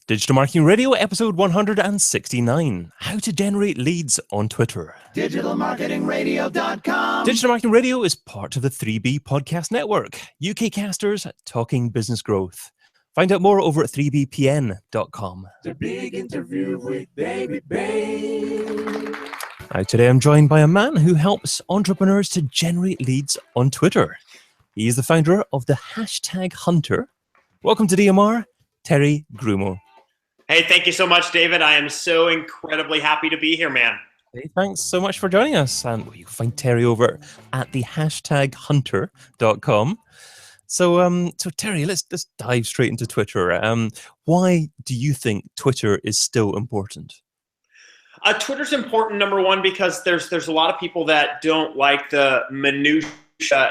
Digital Marketing Radio, episode 169. How to generate leads on Twitter. DigitalMarketingRadio.com. Digital Marketing Radio is part of the 3B Podcast Network, UK casters talking business growth. Find out more over at 3bpn.com. The big interview with David Bain. Today I'm joined by a man who helps entrepreneurs to generate leads on Twitter. He is the founder of the Hashtag Hunter. Welcome to DMR, Terry Gremaux. Hey, thank you so much, David. I am so incredibly happy to be here, man. Hey, thanks so much for joining us. And you can find Terry over at the hashtaghunter.com. So Terry, let's dive straight into Twitter. Why do you think Twitter is still important? Twitter's important, number one, because there's a lot of people that don't like the minutiae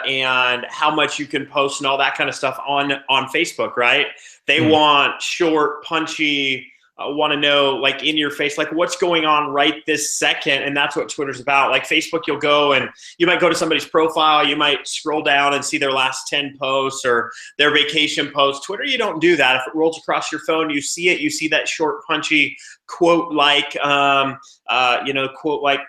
and how much you can post and all that kind of stuff on Facebook, right? They want short, punchy, want to know like in your face, like what's going on right this second. And that's what Twitter's about. Like Facebook, you'll go and you might go to somebody's profile. You might scroll down and see their last 10 posts or their vacation posts. Twitter, you don't do that. If it rolls across your phone, you see it. You see that short, punchy quote-like, quote-like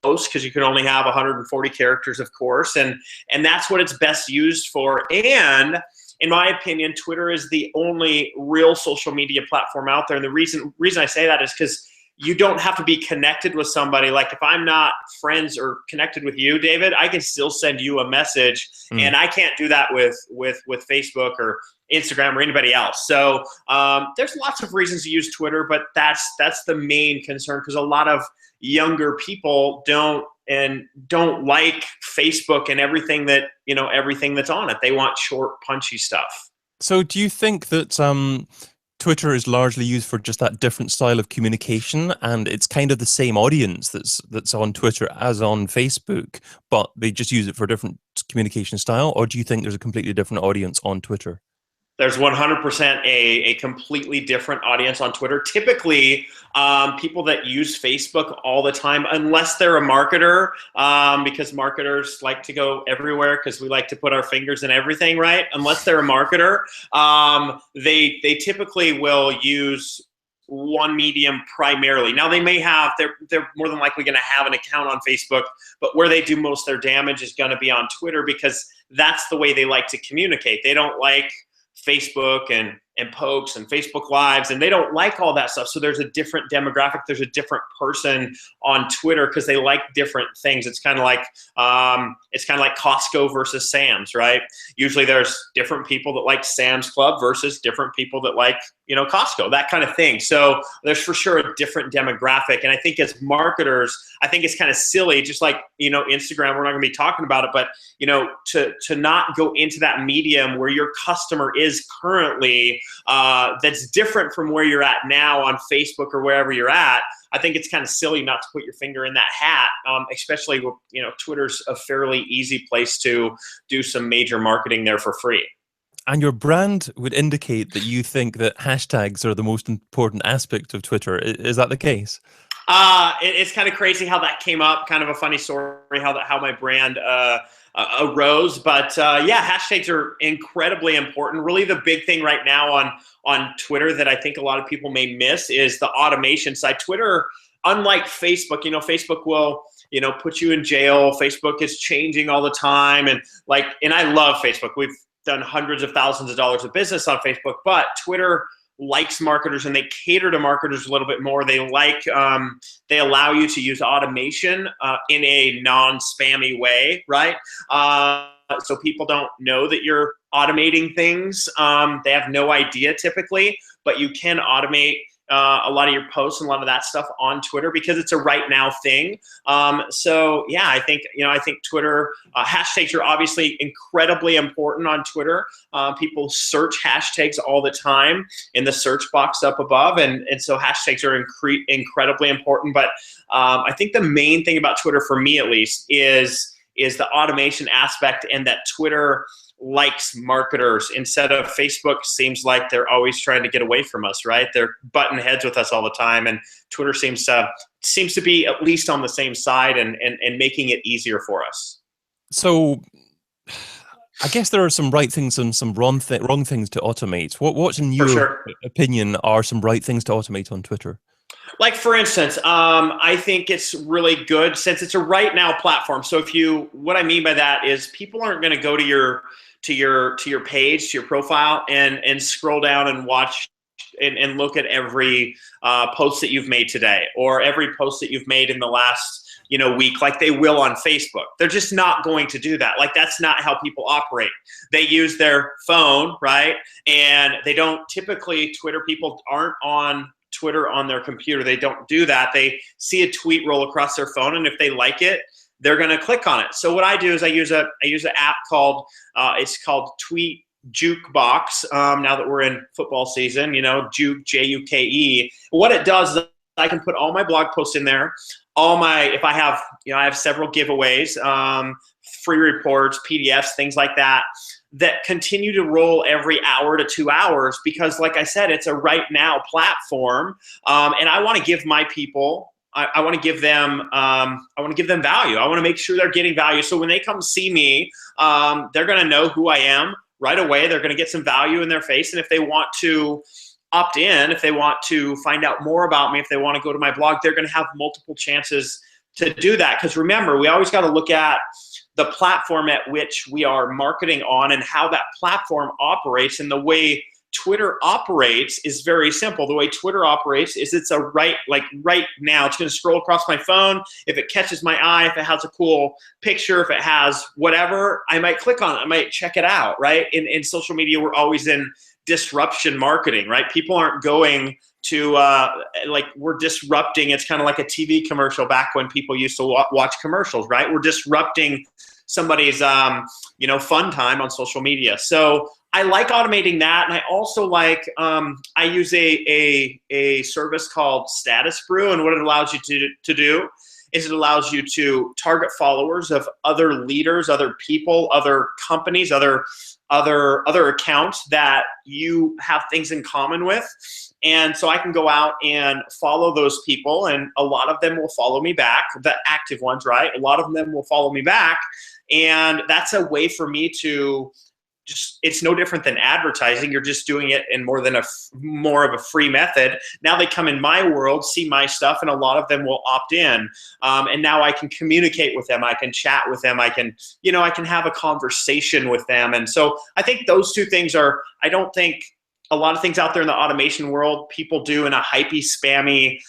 post, because you can only have 140 characters, of course. And that's what it's best used for. And in my opinion, Twitter is the only real social media platform out there. And the reason I say that is because you don't have to be connected with somebody. Like if I'm not friends or connected with you, David, I can still send you a message, and I can't do that with Facebook or Instagram or anybody else. So there's lots of reasons to use Twitter, but that's the main concern, because a lot of younger people don't like Facebook and everything that's on it. They want short, punchy stuff. So do you think that Twitter is largely used for just that different style of communication, and it's kind of the same audience that's on Twitter as on Facebook, but they just use it for a different communication style? Or do you think there's a completely different audience on Twitter? There's 100% a completely different audience on Twitter. Typically, people that use Facebook all the time, unless they're a marketer, because marketers like to go everywhere because we like to put our fingers in everything, right? Unless they're a marketer, they typically will use one medium primarily. Now they may have, they're more than likely going to have an account on Facebook, but where they do most of their damage is going to be on Twitter, because that's the way they like to communicate. They don't like Facebook and pokes and Facebook Lives, and they don't like all that stuff. So there's a different demographic. There's a different person on Twitter because they like different things. It's kind of like Costco versus Sam's, right? Usually there's different people that like Sam's Club versus different people that like, Costco, that kind of thing. So there's for sure a different demographic. And I think as marketers, I think it's kind of silly, just like, Instagram, we're not gonna be talking about it, but, to not go into that medium where your customer is currently, that's different from where you're at now on Facebook or wherever you're at. I think it's kind of silly not to put your finger in that hat, especially with, Twitter's a fairly easy place to do some major marketing there for free. And your brand would indicate that you think that hashtags are the most important aspect of Twitter. Is that the case? It's kind of crazy how that came up. Kind of a funny story how my brand arose. But yeah, hashtags are incredibly important. Really, the big thing right now on Twitter that I think a lot of people may miss is the automation side. Twitter, unlike Facebook, Facebook will put you in jail. Facebook is changing all the time, and I love Facebook. We've done hundreds of thousands of dollars of business on Facebook, but Twitter likes marketers, and they cater to marketers a little bit more. They they allow you to use automation in a non-spammy way, right? So people don't know that you're automating things. They have no idea typically, but you can automate a lot of your posts and a lot of that stuff on Twitter because it's a right now thing. So yeah, I think Twitter hashtags are obviously incredibly important on Twitter. People search hashtags all the time in the search box up above, and so hashtags are incredibly important. But I think the main thing about Twitter, for me at least, is the automation aspect, and that Twitter likes marketers instead of Facebook. Seems like they're always trying to get away from us, right? They're butting heads with us all the time, and Twitter seems to be at least on the same side and making it easier for us. So I guess there are some right things and some wrong things to automate. What in For your sure. opinion are some right things to automate on Twitter? Like for instance, I think it's really good since it's a right now platform. So what I mean by that is people aren't going to go to your page, to your profile, and scroll down and watch and look at every post that you've made today or every post that you've made in the last week, like they will on Facebook. They're just not going to do that. Like that's not how people operate. They use their phone, right? And they don't typically, Twitter people aren't on Twitter on their computer. They don't do that. They see a tweet roll across their phone, and if they like it, they're going to click on it. So what I do is I use an app called it's called Tweet Jukebox. Now that we're in football season, Juke, Juke. What it does is I can put all my blog posts in there. If I have, I have several giveaways, free reports, PDFs, things like that continue to roll every hour to 2 hours because, like I said, it's a right now platform, and I want to give my people. I want to give them. I want to give them value. I want to make sure they're getting value. So when they come see me, they're going to know who I am right away. They're going to get some value in their face, and if they want to opt in, if they want to find out more about me, if they want to go to my blog, they're going to have multiple chances to do that. Because remember, we always got to look at the platform at which we are marketing on and how that platform operates. And the way Twitter operates is very simple. The way Twitter operates is it's right now, it's going to scroll across my phone. If it catches my eye, if it has a cool picture, if it has whatever, I might click on it. I might check it out, right? In social media, we're always in disruption marketing, right? People aren't going to we're disrupting. It's kind of like a TV commercial back when people used to watch commercials, right? We're disrupting somebody's fun time on social media. So I like automating that, and I also like I use a service called Status Brew, and what it allows you to do is it allows you to target followers of other leaders, other people, other companies, other accounts that you have things in common with. And so I can go out and follow those people, and a lot of them will follow me back, the active ones, right? A lot of them will follow me back. And that's a way for me to it's no different than advertising. You're just doing it in more of a free method. Now they come in my world, see my stuff, and a lot of them will opt in. And now I can communicate with them. I can chat with them. I can have a conversation with them. And so I think those two things I don't think a lot of things out there in the automation world people do in a hypey, spammy,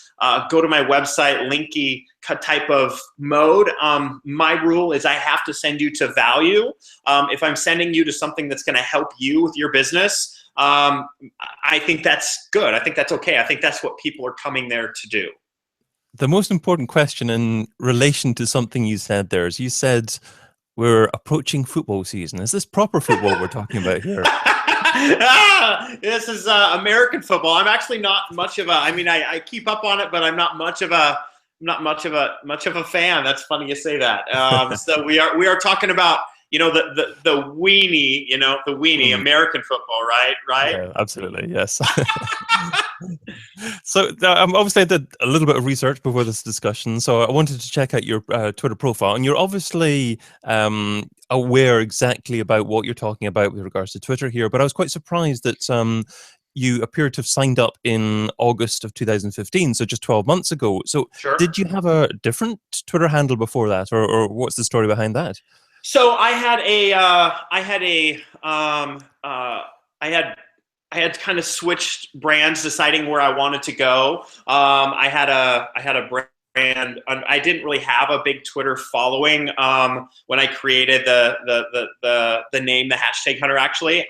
go to my website, linky type of mode. My rule is I have to send you to value. If I'm sending you to something that's going to help you with your business, I think that's good. I think that's okay. I think that's what people are coming there to do. The most important question in relation to something you said there is you said we're approaching football season. Is this proper football we're talking about here? This is American football. I'm actually not much of I keep up on it, but I'm not much of a fan. That's funny you say that. So we are talking about the weenie American football, right? Yeah, absolutely, yes. So obviously I did a little bit of research before this discussion, so I wanted to check out your Twitter profile, and you're obviously aware exactly about what you're talking about with regards to Twitter here, but I was quite surprised that you appear to have signed up in August of 2015, so just 12 months ago. So Sure. Did you have a different Twitter handle before that, or what's the story behind that? So I had kind of switched brands, deciding where I wanted to go. I had a brand. I didn't really have a big Twitter following when I created the name, the hashtag Hunter. Actually,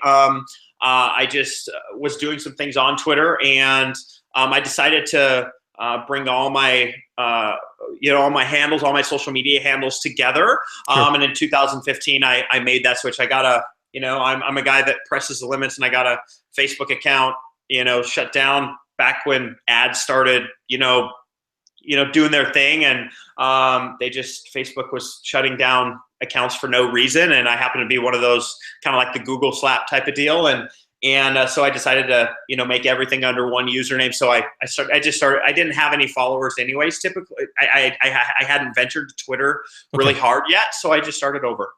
I just was doing some things on Twitter, and I decided to bring all my all my handles, all my social media handles together. Sure. And in 2015, I made that switch. I got I'm a guy that presses the limits, and I got a Facebook account, shut down back when ads started, doing their thing. And Facebook was shutting down accounts for no reason. And I happened to be one of those, kind of like the Google slap type of deal. And so I decided to, make everything under one username. So I just started. I didn't have any followers anyways. Typically, I hadn't ventured to Twitter really hard yet. So I just started over.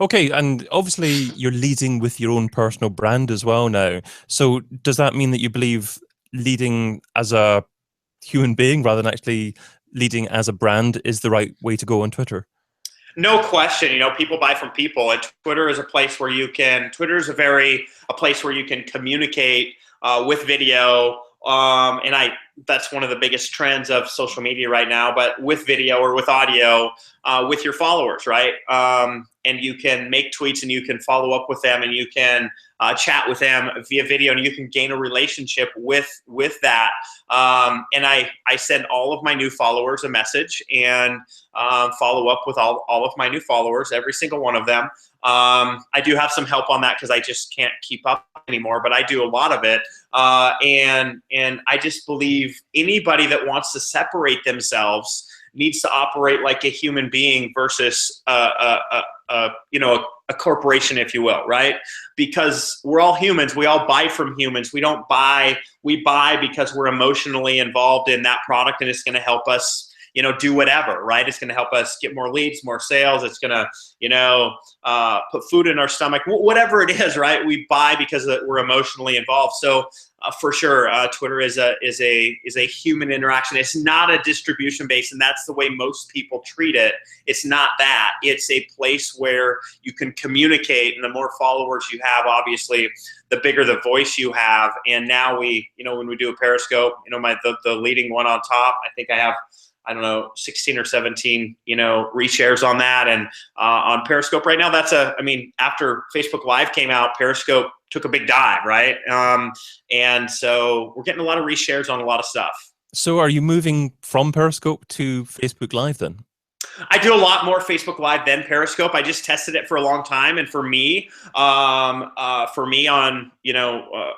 Okay, and obviously you're leading with your own personal brand as well now. So does that mean that you believe leading as a human being rather than actually leading as a brand is the right way to go on Twitter? No question. People buy from people, and Twitter is a place where you can. Twitter is a place where you can communicate with video. And that's one of the biggest trends of social media right now. But with video or with audio, with your followers, right? And you can make tweets, and you can follow up with them, and you can chat with them via video, and you can gain a relationship with that. And I send all of my new followers a message, and follow up with all of my new followers, every single one of them. I do have some help on that because I just can't keep up anymore, but I do a lot of it. And I just believe anybody that wants to separate themselves needs to operate like a human being versus a corporation, if you will, right? Because we're all humans. We all buy from humans. We buy because we're emotionally involved in that product, and it's going to help us do whatever, right? It's going to help us get more leads, more sales. It's going to, put food in our stomach, whatever it is, right? We buy because we're emotionally involved. So for sure, Twitter is a human interaction. It's not a distribution base, and that's the way most people treat it. It's not that. It's a place where you can communicate, and the more followers you have, obviously, the bigger the voice you have. And now when we do a Periscope, the leading one on top, I think I have, 16 or 17, reshares on that. And on Periscope right now, after Facebook Live came out, Periscope took a big dive, right? And so we're getting a lot of reshares on a lot of stuff. So are you moving from Periscope to Facebook Live then? I do a lot more Facebook Live than Periscope. I just tested it for a long time, and for me on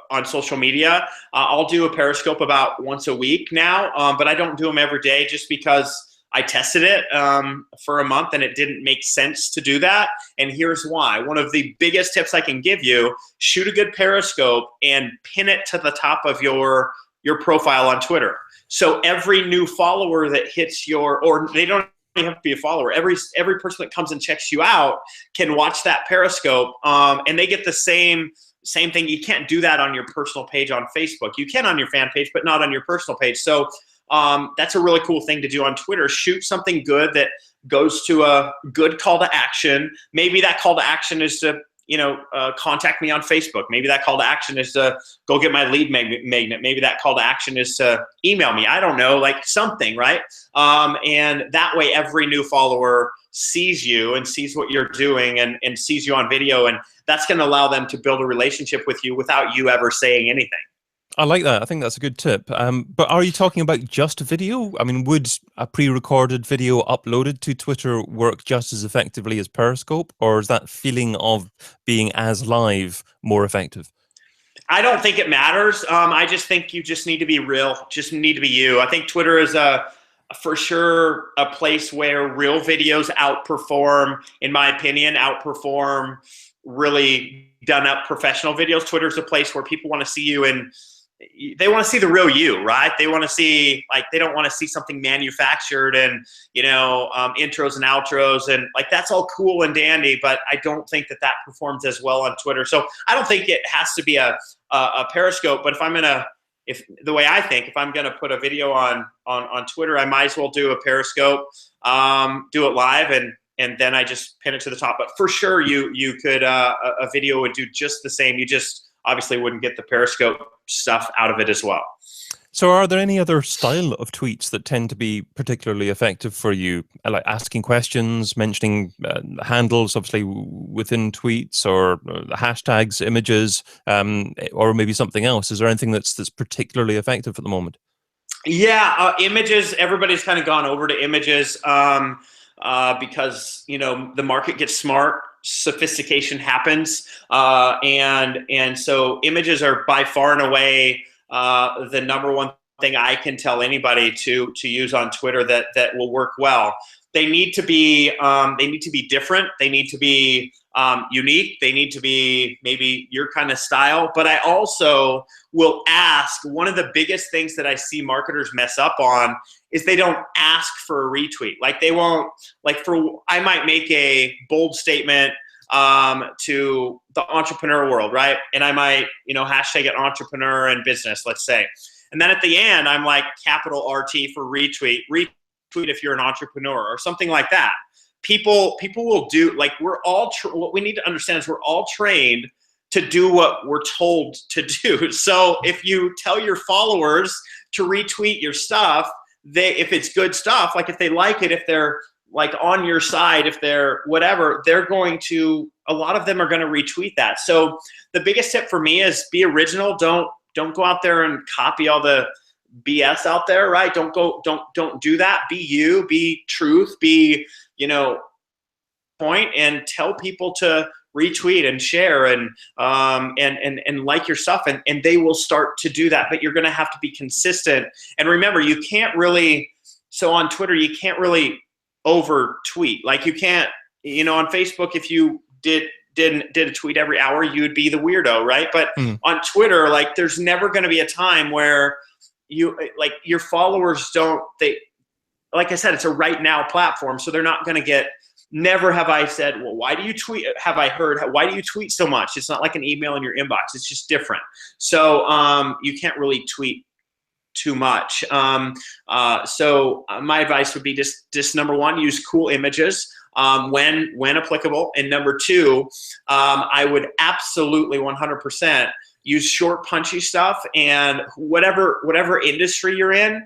on social media, I'll do a Periscope about once a week now, but I don't do them every day just because I tested it for a month and it didn't make sense to do that. And here's why. One of the biggest tips I can give you: shoot a good Periscope and pin it to the top of your profile on Twitter. So every new follower that hits or they don't have to be a follower. Every person that comes and checks you out can watch that Periscope, and they get the same thing. You can't do that on your personal page on Facebook. You can on your fan page, but not on your personal page. So that's a really cool thing to do on Twitter. Shoot something good that goes to a good call to action. Maybe that call to action is to contact me on Facebook. Maybe that call to action is to go get my lead magnet. Maybe that call to action is to email me. I don't know, like something, right? And that way every new follower sees you and sees what you're doing and sees you on video. And that's going to allow them to build a relationship with you without you ever saying anything. I like that. I think that's a good tip. But are you talking about just video? I mean, would a pre-recorded video uploaded to Twitter work just as effectively as Periscope, or is that feeling of being as live more effective? I don't think it matters. I just think you just need to be real. Just need to be you. I think Twitter is for sure a place where real videos outperform, in my opinion, really done up professional videos. Twitter is a place where people want to see you, and they want to see the real you, right? They want to see, they don't want to see something manufactured and, intros and outros, and that's all cool and dandy, but I don't think that performs as well on Twitter. So I don't think it has to be a Periscope, but if I'm going to put a video on Twitter, I might as well do a Periscope, do it live, and then I just pin it to the top. But for sure, you could, a video would do just the same. You just obviously wouldn't get the Periscope stuff out of it as well. So are there any other style of tweets that tend to be particularly effective for you? Like asking questions, mentioning handles, obviously, within tweets, or hashtags, images, or maybe something else? Is there anything that's particularly effective at the moment? Yeah, images. Everybody's kind of gone over to images because, the market gets smart. Sophistication happens, and so images are by far and away the number one thing I can tell anybody to use on Twitter that will work well. They need to be different. They need to be unique. They need to be maybe your kind of style. But I also will ask, one of the biggest things that I see marketers mess up on is they don't ask for a retweet. They won't, I might make a bold statement to the entrepreneur world, right? And I might, hashtag it entrepreneur and business, let's say. And then at the end, I'm like capital RT for retweet if you're an entrepreneur or something like that. People will do, like, we're all, what we need to understand is we're all trained to do what we're told to do. So if you tell your followers to retweet your stuff, if it's good stuff, like if they like it, if they're like on your side, if they're whatever, they're going to, a lot of them are going to retweet that. So the biggest tip for me is be original. Don't go out there and copy all the BS out there, right? Don't do that. Be you, be truth, be, point, and tell people to retweet and share and like your stuff, and they will start to do that. But you're going to have to be consistent. And remember, you can't really, so on Twitter, you can't really over tweet. Like you can't, on Facebook, if you did a tweet every hour, you would be the weirdo, right? But on Twitter, like there's never going to be a time where your followers like I said, it's a right now platform. So they're not going to get, never have I said, well, why do you tweet? Have I heard, why do you tweet so much? It's not like an email in your inbox. It's just different. So you can't really tweet too much. So my advice would be just number one, use cool images when applicable. And number two, I would absolutely 100% use short, punchy stuff, and whatever industry you're in,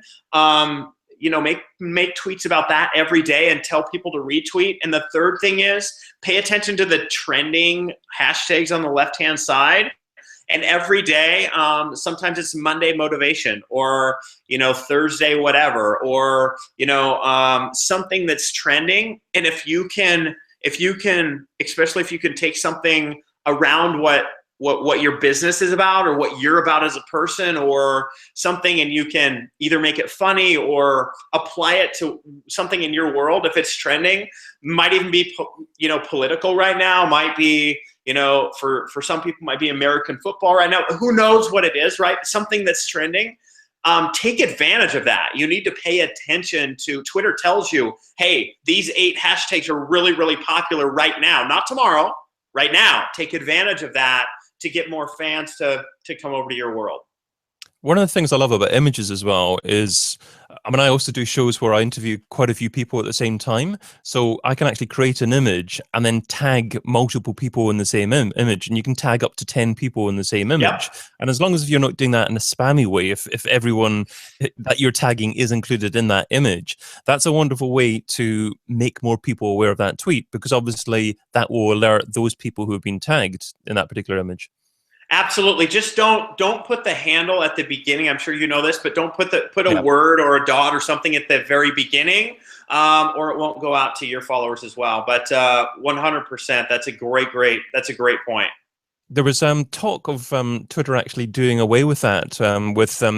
make tweets about that every day and tell people to retweet. And the third thing is pay attention to the trending hashtags on the left-hand side. And every day, sometimes it's Monday motivation, or, Thursday whatever, or, something that's trending. And if you can, especially if you can take something around what your business is about, or what you're about as a person, or something, and you can either make it funny or apply it to something in your world. If it's trending, might even be, political right now, might be, for some people might be American football right now. Who knows what it is, right? Something that's trending. Take advantage of that. You need to pay attention to, Twitter tells you, hey, these 8 hashtags are really, really popular right now, not tomorrow, right now. Take advantage of that to get more fans to come over to your world. One of the things I love about images as well is, I also do shows where I interview quite a few people at the same time. So I can actually create an image and then tag multiple people in the same image. And you can tag up to 10 people in the same image. Yep. And as long as you're not doing that in a spammy way, if everyone that you're tagging is included in that image, that's a wonderful way to make more people aware of that tweet, because obviously that will alert those people who have been tagged in that particular image. Absolutely. Just don't put the handle at the beginning. I'm sure you know this, but don't put a word or a dot or something at the very beginning, or it won't go out to your followers as well. But 100%, that's a great point. There was talk of Twitter actually doing away with that,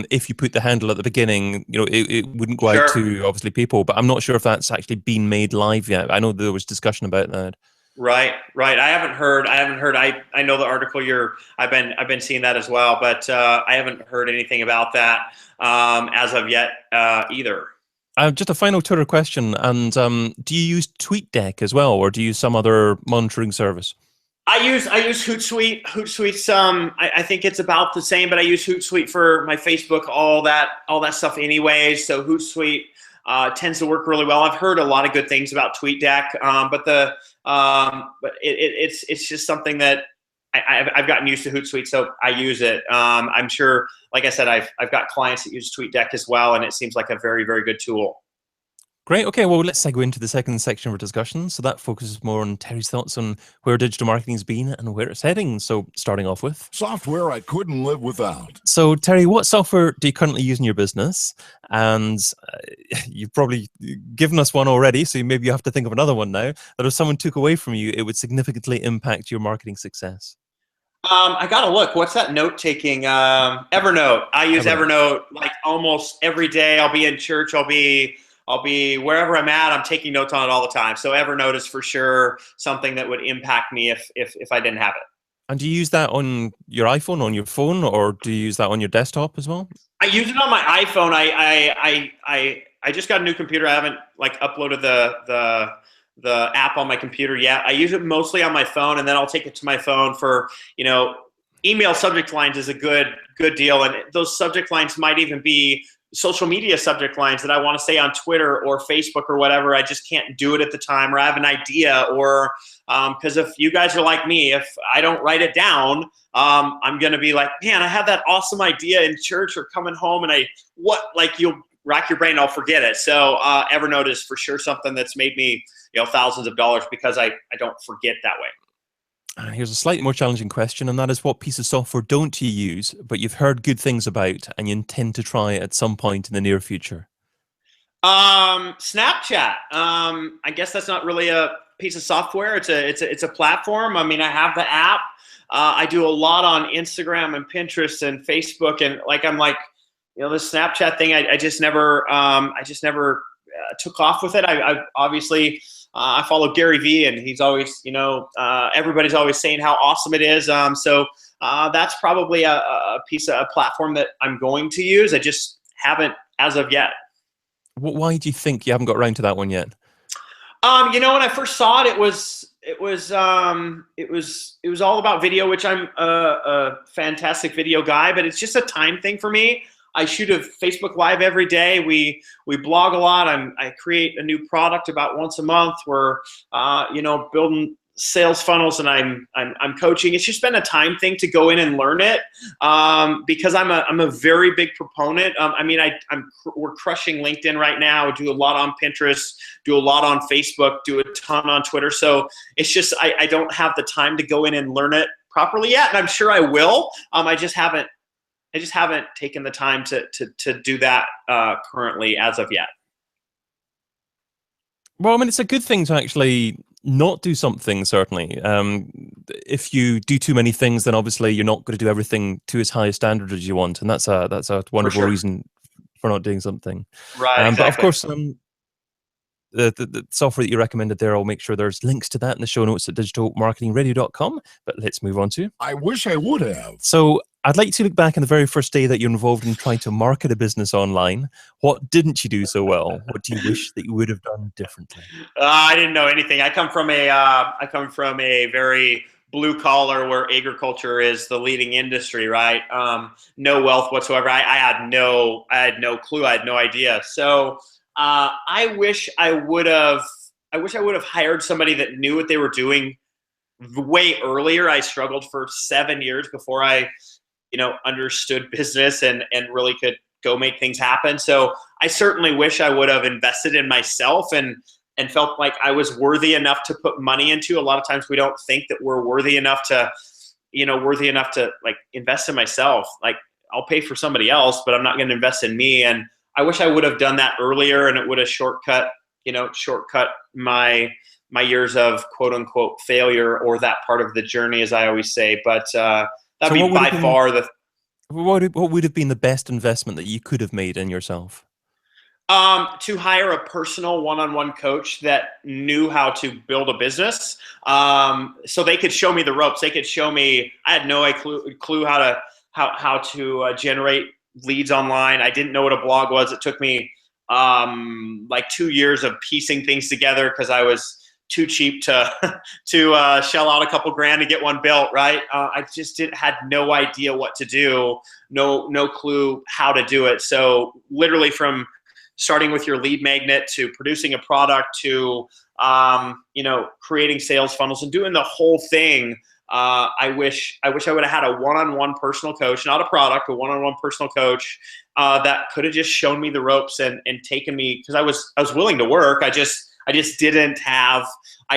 if you put the handle at the beginning, it wouldn't go out to obviously people. But I'm not sure if that's actually been made live yet. I know there was discussion about that. Right. I haven't heard. I know the article I've been seeing that as well, but I haven't heard anything about that as of yet either. Just a final Twitter question, and do you use Tweetdeck as well, or do you use some other monitoring service? I use HootSuite. HootSuite's I think it's about the same, but I use HootSuite for my Facebook, all that stuff anyways. So HootSuite tends to work really well. I've heard a lot of good things about Tweetdeck, but it's just something that I've gotten used to HootSuite, so I use it. I'm sure, like I said, I've got clients that use Tweetdeck as well, and it seems like a very, very good tool. Great. Okay, well, let's segue into the second section of our discussion. So that focuses more on Terry's thoughts on where digital marketing has been and where it's heading. So starting off with software I couldn't live without. So Terry, what software do you currently use in your business? And you've probably given us one already, so maybe you have to think of another one now, that if someone took away from you, it would significantly impact your marketing success. I gotta look. What's that note-taking? Evernote. I use Evernote like almost every day. I'll be in church. I'll be wherever I'm at. I'm taking notes on it all the time. So Evernote is for sure something that would impact me if I didn't have it. And do you use that on your iPhone, on your phone, or do you use that on your desktop as well? I use it on my iPhone. I just got a new computer. I haven't like uploaded the app on my computer yet. I use it mostly on my phone, and then I'll take it to my phone for, email subject lines is a good deal. And those subject lines might even be social media subject lines that I want to say on Twitter or Facebook or whatever. I just can't do it at the time, or I have an idea, or because if you guys are like me, if I don't write it down, I'm going to be like, man, I had that awesome idea in church or coming home, and you'll rack your brain, I'll forget it. So Evernote is for sure something that's made me, thousands of dollars because I don't forget that way. And here's a slightly more challenging question, and that is, what piece of software don't you use, but you've heard good things about and you intend to try at some point in the near future? Snapchat. I guess that's not really a piece of software. It's a platform. I mean, I have the app. I do a lot on Instagram and Pinterest and Facebook, and this Snapchat thing, I just never took off with it. I obviously I follow Gary Vee, and he's always, everybody's always saying how awesome it is. So that's probably a platform that I'm going to use. I just haven't as of yet. Why do you think you haven't got around to that one yet? When I first saw it, it was all about video, which I'm a fantastic video guy, but it's just a time thing for me. I shoot a Facebook Live every day. We blog a lot. I create a new product about once a month. We're building sales funnels, and I'm coaching. It's just been a time thing to go in and learn it, because I'm a very big proponent. We're crushing LinkedIn right now. Do a lot on Pinterest. Do a lot on Facebook. Do a ton on Twitter. So it's just I don't have the time to go in and learn it properly yet, and I'm sure I will. I just haven't taken the time to do that currently as of yet. Well, I mean, it's a good thing to actually not do something, certainly. If you do too many things, then obviously you're not going to do everything to as high a standard as you want, and that's a wonderful reason for not doing something. Right, exactly. But of course, the software that you recommended there, I'll make sure there's links to that in the show notes at digitalmarketingradio.com. But let's move on to... I wish I would have. So I'd like to look back on the very first day that you're involved in trying to market a business online. What didn't you do so well? What do you wish that you would have done differently? I didn't know anything. I come from a very blue collar, where agriculture is the leading industry, right? No wealth whatsoever. I had no clue. I had no idea. So I wish I would have hired somebody that knew what they were doing way earlier. I struggled for 7 years before I understood business and really could go make things happen. So I certainly wish I would have invested in myself and felt like I was worthy enough to put money into. A lot of times we don't think that we're worthy enough to like invest in myself. Like, I'll pay for somebody else, but I'm not going to invest in me. And I wish I would have done that earlier, and it would have shortcut my years of quote unquote failure, or that part of the journey, as I always say. But that'd be by far the... What would have been the best investment that you could have made in yourself? To hire a personal one-on-one coach that knew how to build a business, so they could show me the ropes. They could show me. I had no clue how to generate leads online. I didn't know what a blog was. It took me like 2 years of piecing things together because I was too cheap to shell out a couple grand to get one built, right? I just had no idea what to do, no clue how to do it. So literally from starting with your lead magnet to producing a product to creating sales funnels and doing the whole thing. I wish I would have had a one-on-one personal coach, not a product, a one-on-one personal coach that could have just shown me the ropes and taken me, because I was willing to work. I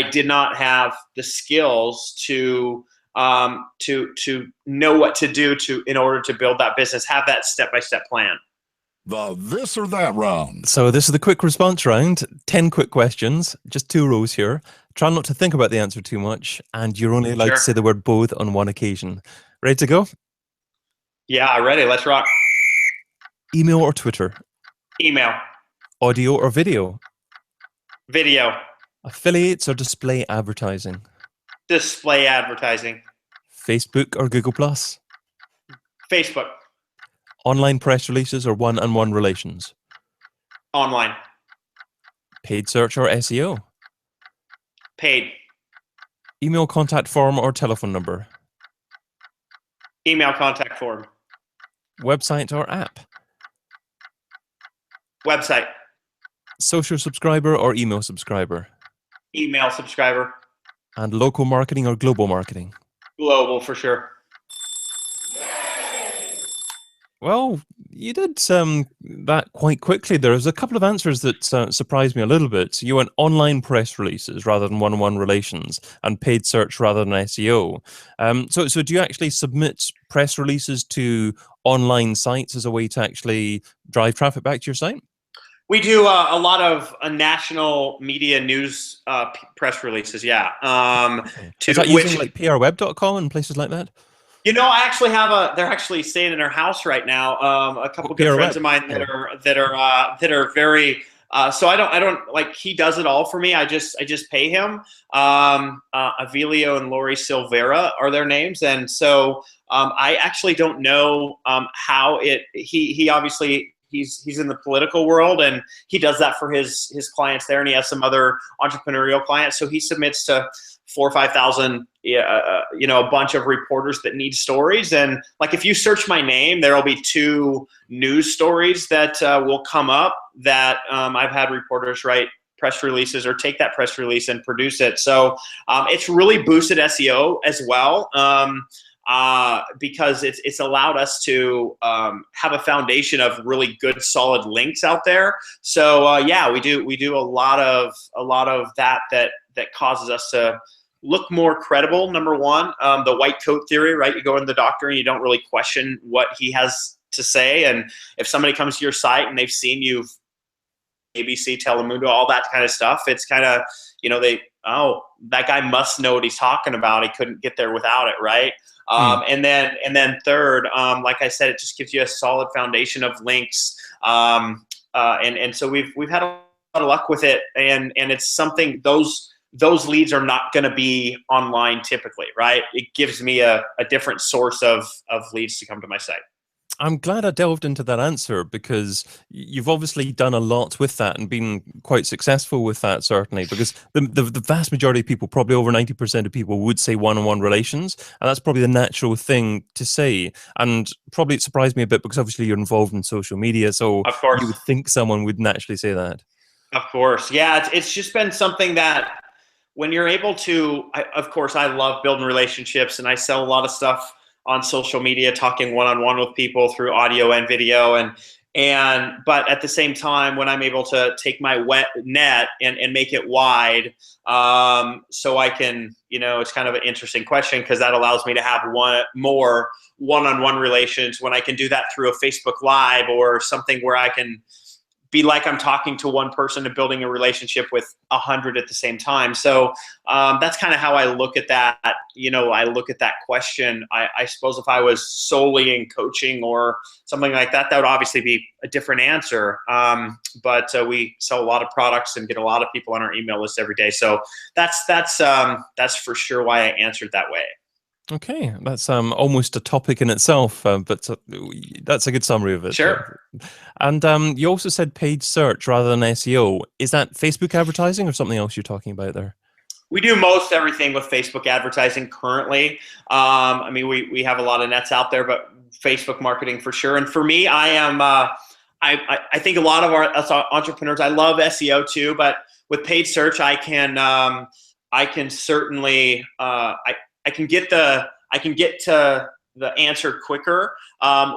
did not have the skills to know what to do in order to build that business, have that step-by-step plan. The this or that round. So this is the quick response round. 10 quick questions, just 2 rows here. Try not to think about the answer too much, and you're only allowed to say the word both on one occasion. Ready to go? Yeah, ready. Let's rock. Email or Twitter? Email. Audio or video? Video. Affiliates or display advertising? Display advertising. Facebook or Google+? Facebook. Online press releases or one-on-one relations? Online. Paid search or SEO? Paid. Email contact form or telephone number? Email contact form. Website or app? Website. Social subscriber or email subscriber? Email subscriber. And local marketing or global marketing? Global for sure. Well, you did that quite quickly. There was a couple of answers that surprised me a little bit. You went online press releases rather than one-on-one relations, and paid search rather than SEO. So do you actually submit press releases to online sites as a way to actually drive traffic back to your site? We do a lot of national media news press releases, yeah. Is that using like prweb.com and places like that? You know, I actually have they're actually staying in our house right now. A couple good friends of mine that are very. So I don't like, he does it all for me. I just pay him. Avilio and Lori Silvera are their names, and so I actually don't know how he obviously. He's in the political world, and he does that for his clients there, and he has some other entrepreneurial clients. So he submits to 4,000 or 5,000, a bunch of reporters that need stories. And like, if you search my name, there'll be 2 news stories that will come up that I've had reporters write press releases or take that press release and produce it. So it's really boosted SEO as well. Because it's allowed us to have a foundation of really good, solid links out there. So yeah, we do a lot of that causes us to look more credible. Number one, the white coat theory, right? You go in the doctor and you don't really question what he has to say, and if somebody comes to your site and they've seen you ABC, Telemundo, all that kind of stuff, it's kind of, that guy must know what he's talking about. He couldn't get there without it, right? And then third, like I said, it just gives you a solid foundation of links. And so we've had a lot of luck with it, and it's something, those leads are not going to be online typically, right? It gives me a different source of leads to come to my site. I'm glad I delved into that answer, because you've obviously done a lot with that and been quite successful with that, certainly, because the vast majority of people, probably over 90% of people, would say one-on-one relations, and that's probably the natural thing to say. And probably it surprised me a bit because obviously you're involved in social media, so of course you would think someone would naturally say that. Of course. Yeah, it's just been something that when you're able to, of course, I love building relationships, and I sell a lot of stuff on social media, talking one-on-one with people through audio and video, but at the same time, when I'm able to take my wet net and make it wide, so I can, it's kind of an interesting question, because that allows me to have more one-on-one relations when I can do that through a Facebook Live or something where I can be like I'm talking to one person and building a relationship with 100 at the same time. So that's kind of how I look at that. I look at that question. I suppose if I was solely in coaching or something like that, that would obviously be a different answer. But we sell a lot of products and get a lot of people on our email list every day. So that's for sure why I answered that way. Okay, that's almost a topic in itself, but that's a good summary of it. Sure. And you also said paid search rather than SEO. Is that Facebook advertising or something else you're talking about there? We do most everything with Facebook advertising currently. I mean, we have a lot of nets out there, but Facebook marketing for sure. And for me, I am. I think a lot of us entrepreneurs, I love SEO too, but with paid search, I can certainly I can get to the answer quicker,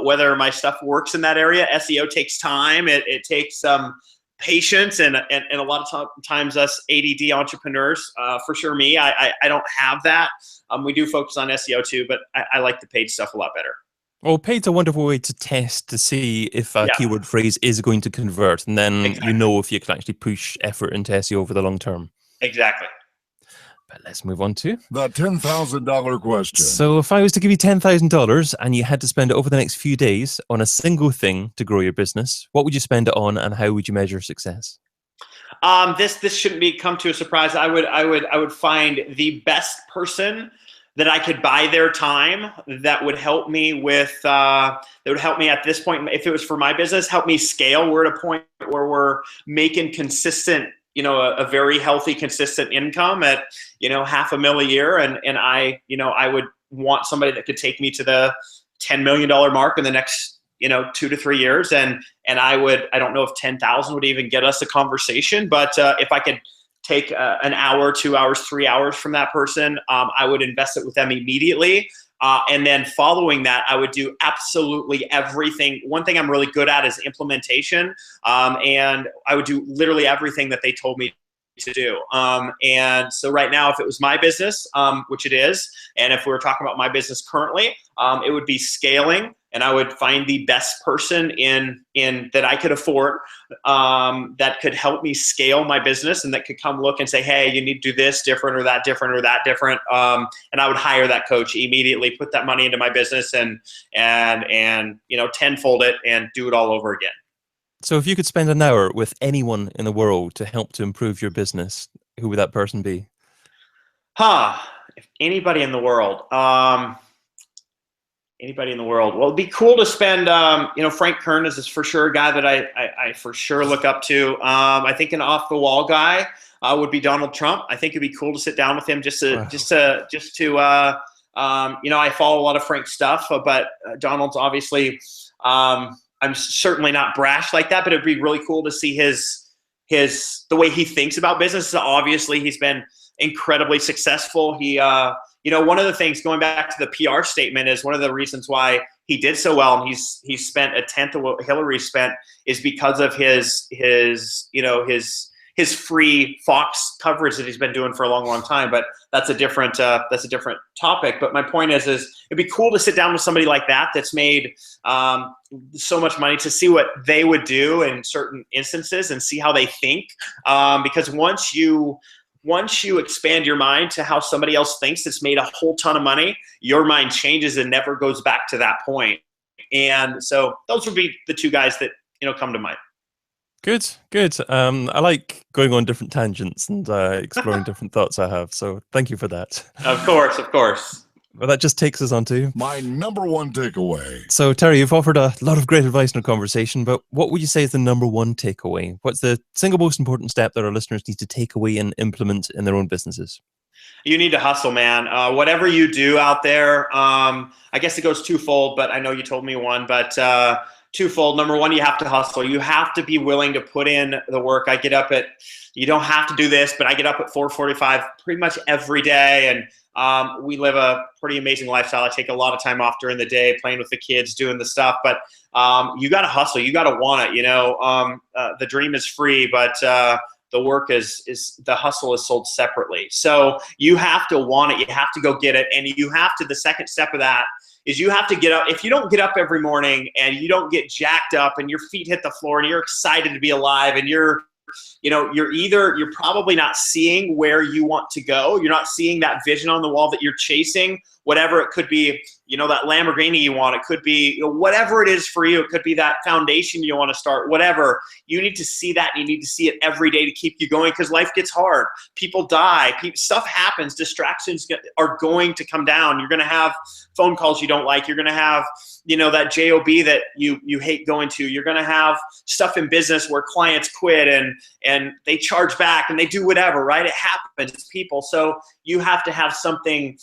whether my stuff works in that area. SEO takes time. It takes patience, and a lot of times us ADD entrepreneurs, for sure me, I don't have that. We do focus on SEO too, but I like the paid stuff a lot better. Well, paid's a wonderful way to test to see if a keyword phrase is going to convert, and then you know if you can actually push effort into SEO over the long term. Exactly. But let's move on to the $10,000 question. So if I was to give you $10,000 and you had to spend it over the next few days on a single thing to grow your business, what would you spend it on, and how would you measure success? This shouldn't come to a surprise. I would find the best person that I could buy their time that would help me with at this point, if it was for my business, help me scale. We're at a point where we're making consistent a very healthy, consistent income at, $500,000 a year. And I would want somebody that could take me to the $10 million mark in the next, 2 to 3 years. And I don't know if 10,000 would even get us a conversation, but if I could take an hour, 2 hours, 3 hours from that person, I would invest it with them immediately. And then following that, I would do absolutely everything. One thing I'm really good at is implementation. And I would do literally everything that they told me to do. And so right now, if it was my business, which it is, and if we were talking about my business currently, it would be scaling. And I would find the best person in that I could afford, that could help me scale my business, and that could come look and say, hey, you need to do this different or that different or that different. And I would hire that coach immediately, put that money into my business, and tenfold it and do it all over again. So if you could spend an hour with anyone in the world to help to improve your business, who would that person be? If anybody in the world. Anybody in the world. Well, it'd be cool to spend, Frank Kern is for sure a guy that I for sure look up to. I think an off the wall guy would be Donald Trump. I think it'd be cool to sit down with him just to I follow a lot of Frank's stuff, but Donald's obviously, I'm certainly not brash like that, but it'd be really cool to see the way he thinks about business. Obviously he's been incredibly successful. He, one of the things, going back to the PR statement, is one of the reasons why he did so well, and he's spent a tenth of what Hillary spent, is because of his free Fox coverage that he's been doing for a long, long time. But that's a different topic. But my point is it'd be cool to sit down with somebody like that that's made so much money, to see what they would do in certain instances and see how they think. Because once you expand your mind to how somebody else thinks that's made a whole ton of money, your mind changes and never goes back to that point. And so those would be the two guys that, come to mind. Good. I like going on different tangents and exploring different thoughts I have. So thank you for that. Of course. Well, that just takes us on to my number one takeaway. So, Terry, you've offered a lot of great advice in our conversation, but what would you say is the number one takeaway? What's the single most important step that our listeners need to take away and implement in their own businesses? You need to hustle, man. Whatever you do out there, I guess it goes twofold, but I know you told me one, but twofold. Number one, you have to hustle. You have to be willing to put in the work. You don't have to do this, but I get up at 4:45 pretty much every day, and we live a pretty amazing lifestyle. I take a lot of time off during the day, playing with the kids, doing the stuff, but you got to hustle. You got to want it. The dream is free, but the work is the hustle is sold separately. So you have to want it. You have to go get it. And you have to, the second step of that is you have to get up. If you don't get up every morning and you don't get jacked up and your feet hit the floor and you're excited to be alive, and you're probably not seeing where you want to go. You're not seeing that vision on the wall that you're chasing, whatever it could be, that Lamborghini you want. It could be whatever it is for you. It could be that foundation you want to start, whatever. You need to see that. And you need to see it every day to keep you going, because life gets hard. People die. Stuff happens. Distractions are going to come down. You're going to have phone calls you don't like. You're going to have, that job that you hate going to. You're going to have stuff in business where clients quit and they charge back and they do whatever, right? It happens. It's people. So you have to have something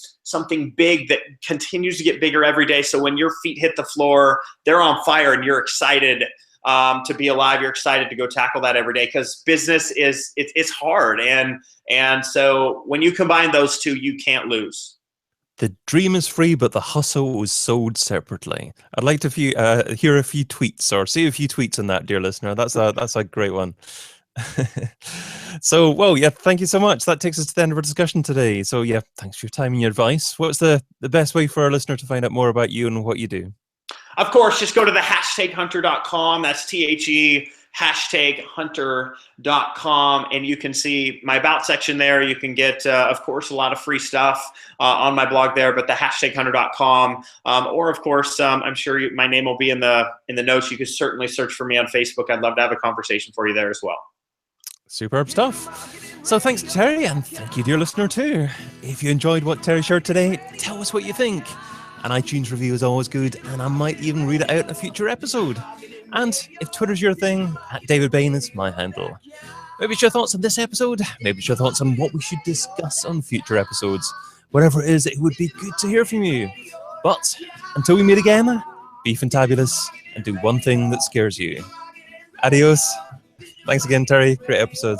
big that continues to get bigger every day. So when your feet hit the floor, they're on fire and you're excited to be alive. You're excited to go tackle that every day, because business it's hard. And so when you combine those two, you can't lose. The dream is free, but the hustle was sold separately. I'd like to hear a few tweets, or see a few tweets on that, dear listener. That's a great one. So, well, yeah, thank you so much. That takes us to the end of our discussion today. So, yeah, thanks for your time and your advice. What's the best way for our listener to find out more about you and what you do? Of course, just go to the #hunter.com. That's THE #hunter.com, and you can see my about section there. You can get, of course, a lot of free stuff on my blog there, but the #hunter.com, or of course, I'm sure my name will be in the notes. You can certainly search for me on Facebook. I'd love to have a conversation for you there as well. Superb stuff. So thanks to Terry, and thank you, dear listener, too. If you enjoyed what Terry shared today, tell us what you think. An iTunes review is always good, and I might even read it out in a future episode. And if Twitter's your thing, @David Bain is my handle. Maybe share thoughts on this episode. Maybe share thoughts on what we should discuss on future episodes. Whatever it is, it would be good to hear from you. But until we meet again, be fantabulous and do one thing that scares you. Adios. Thanks again, Terry. Great episode.